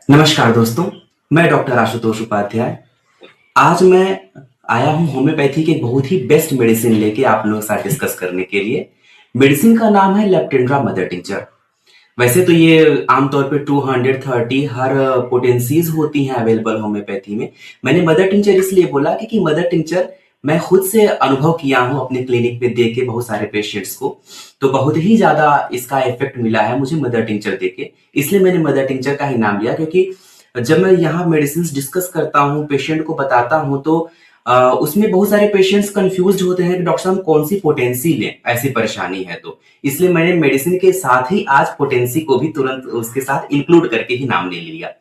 नमस्कार दोस्तों, मैं डॉक्टर आशुतोष उपाध्याय। आज मैं आया हूँ होम्योपैथी के एक बहुत ही बेस्ट मेडिसिन लेके आप लोगों के साथ डिस्कस करने के लिए। मेडिसिन का नाम है लेप्टेंड्रा मदर टिंचर। वैसे तो ये आमतौर पे 230 हर पोटेंसीज होती हैं अवेलेबल होम्योपैथी में। मैंने मदर टिंचर इसलिए बोला क्योंकि मदर टिंचर मैं खुद से अनुभव किया हूँ अपने क्लिनिक पे देके बहुत सारे पेशेंट्स को। तो बहुत ही ज्यादा इसका इफेक्ट मिला है मुझे मदर टिंचर देके। इसलिए मैंने मदर टिंचर का ही नाम लिया, क्योंकि जब मैं यहाँ मेडिसिन डिस्कस करता हूँ, पेशेंट को बताता हूँ, तो उसमें बहुत सारे पेशेंट्स कंफ्यूज्ड होते हैं कि डॉक्टर साहब कौन सी पोटेंसी लें, ऐसी परेशानी है। तो इसलिए मैंने मेडिसिन के साथ ही आज पोटेंसी को भी तुरंत उसके साथ इंक्लूड करके ही नाम ले लिया।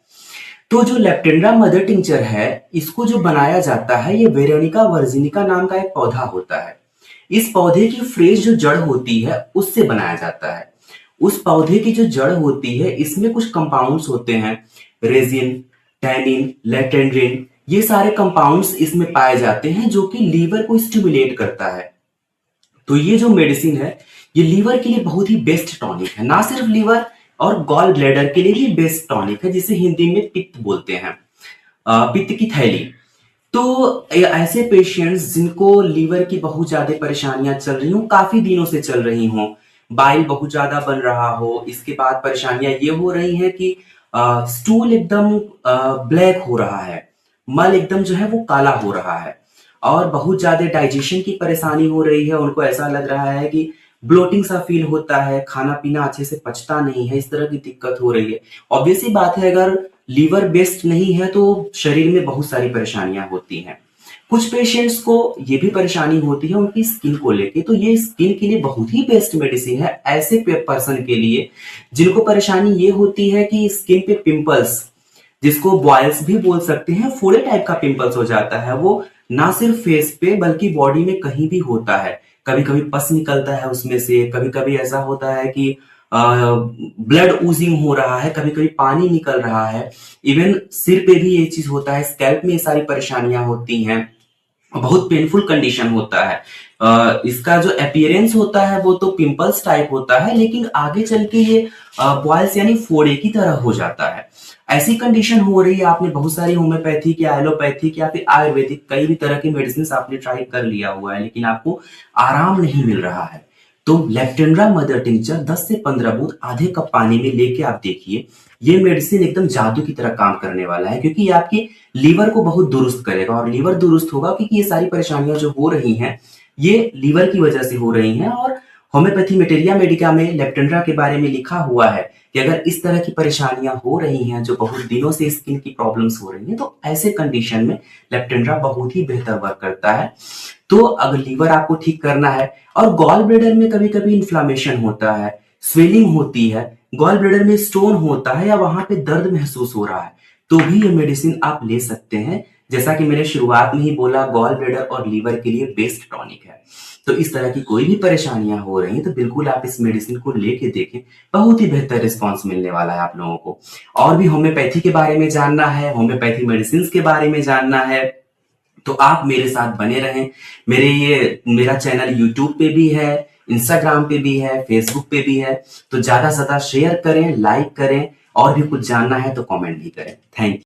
तो जो लेप्टेंड्रा मदर टिंचर है, इसको जो बनाया जाता है, ये वेरोनिका वर्जिनिका नाम का एक पौधा होता है। इस पौधे की फ्रेश जो जड़ होती है उससे बनाया जाता है। उस पौधे की जो जड़ होती है इसमें कुछ कंपाउंड्स होते हैं, रेजिन, टैनिन, लेटेंड्रिन, ये सारे कंपाउंड्स इसमें पाए जाते हैं जो कि लीवर को स्टिमुलेट करता है। तो ये जो मेडिसिन है ये लीवर के लिए बहुत ही बेस्ट टॉनिक है। ना सिर्फ लीवर और गॉल ब्लैडर के लिए भी बेस्ट टॉनिक है, जिसे हिंदी में पित्त बोलते हैं, पित्त की थैली। तो ऐसे पेशेंट्स जिनको लीवर की बहुत ज्यादा परेशानियां चल रही हो, काफी दिनों से चल रही हो, बाइल बहुत ज्यादा बन रहा हो, इसके बाद परेशानियां ये हो रही हैं कि स्टूल एकदम ब्लैक हो रहा है, मल एकदम जो है वो काला हो रहा है, और बहुत ज्यादा डाइजेशन की परेशानी हो रही है। उनको ऐसा लग रहा है कि ब्लोटिंग सा फील होता है, खाना पीना अच्छे से पचता नहीं है, इस तरह की दिक्कत हो रही है। ऑब्वियसली बात है, अगर लीवर बेस्ड नहीं है तो शरीर में बहुत सारी परेशानियां होती हैं। कुछ पेशेंट्स को ये भी परेशानी होती है उनकी स्किन को लेके, तो ये स्किन के लिए बहुत ही बेस्ट मेडिसिन है ऐसे पर्सन के लिए जिनको परेशानी ये होती है कि स्किन पे पिंपल्स, जिसको बॉयल्स भी बोल सकते हैं, फोड़े टाइप का पिंपल्स हो जाता है। वो ना सिर्फ फेस पे बल्कि बॉडी में कहीं भी होता है। कभी कभी पस निकलता है उसमें से, कभी कभी ऐसा होता है कि ब्लड ऊजिंग हो रहा है, कभी कभी पानी निकल रहा है। इवन सिर पे भी ये चीज होता है, स्कैल्प में ये सारी परेशानियां होती हैं, बहुत पेनफुल कंडीशन होता है। इसका जो अपीयरेंस होता है वो तो पिंपल्स टाइप होता है, लेकिन आगे चल के ये बॉयल्स यानी फोड़े की तरह हो जाता है। ऐसी कंडीशन हो रही है, आपने बहुत सारी होम्योपैथिक या एलोपैथिक या फिर आयुर्वेदिक कई भी तरह की मेडिसिन आपने ट्राई कर लिया हुआ है, लेकिन आपको आराम नहीं मिल रहा है। तो लेप्टेंड्रा मदर टिंचर 10 से 15 बूंद आधे कप पानी में लेके आप देखिए, ये मेडिसिन एकदम जादू की तरह काम करने वाला है, क्योंकि ये आपकी लीवर को बहुत दुरुस्त करेगा। और लीवर दुरुस्त होगा क्योंकि ये सारी परेशानियां जो हो रही हैं ये लीवर की वजह से हो रही हैं। और होम्योपैथी मेटेरिया मेडिका में लेप्टेंड्रा के बारे में लिखा हुआ है कि अगर इस तरह की परेशानियां हो रही हैं, जो बहुत दिनों से स्किन की प्रॉब्लम्स हो रही हैं, तो ऐसे कंडीशन में लेप्टेंड्रा बहुत ही बेहतर वर्क करता है। तो अगर लीवर आपको ठीक करना है, और गॉल ब्लैडर में कभी कभी इन्फ्लामेशन होता है, स्वेलिंग होती है, गॉल ब्लैडर में स्टोन होता है या वहां पे दर्द महसूस हो रहा है, तो भी ये मेडिसिन आप ले सकते हैं। जैसा कि मैंने शुरुआत में ही बोला, गॉल ब्लैडर और लीवर के लिए बेस्ट टॉनिक है। तो इस तरह की कोई भी परेशानियां हो रही हैं तो बिल्कुल आप इस मेडिसिन को लेके देखें, बहुत ही बेहतर रिस्पॉन्स मिलने वाला है आप लोगों को। और भी होम्योपैथी के बारे में जानना है, होम्योपैथी मेडिसिन के बारे में जानना है, तो आप मेरे साथ बने रहें। मेरा चैनल यूट्यूब पे भी है, इंस्टाग्राम पे भी है, फेसबुक पे भी है। तो ज्यादा से ज्यादा शेयर करें, लाइक करें, और भी कुछ जानना है तो कमेंट भी करें। Thank you.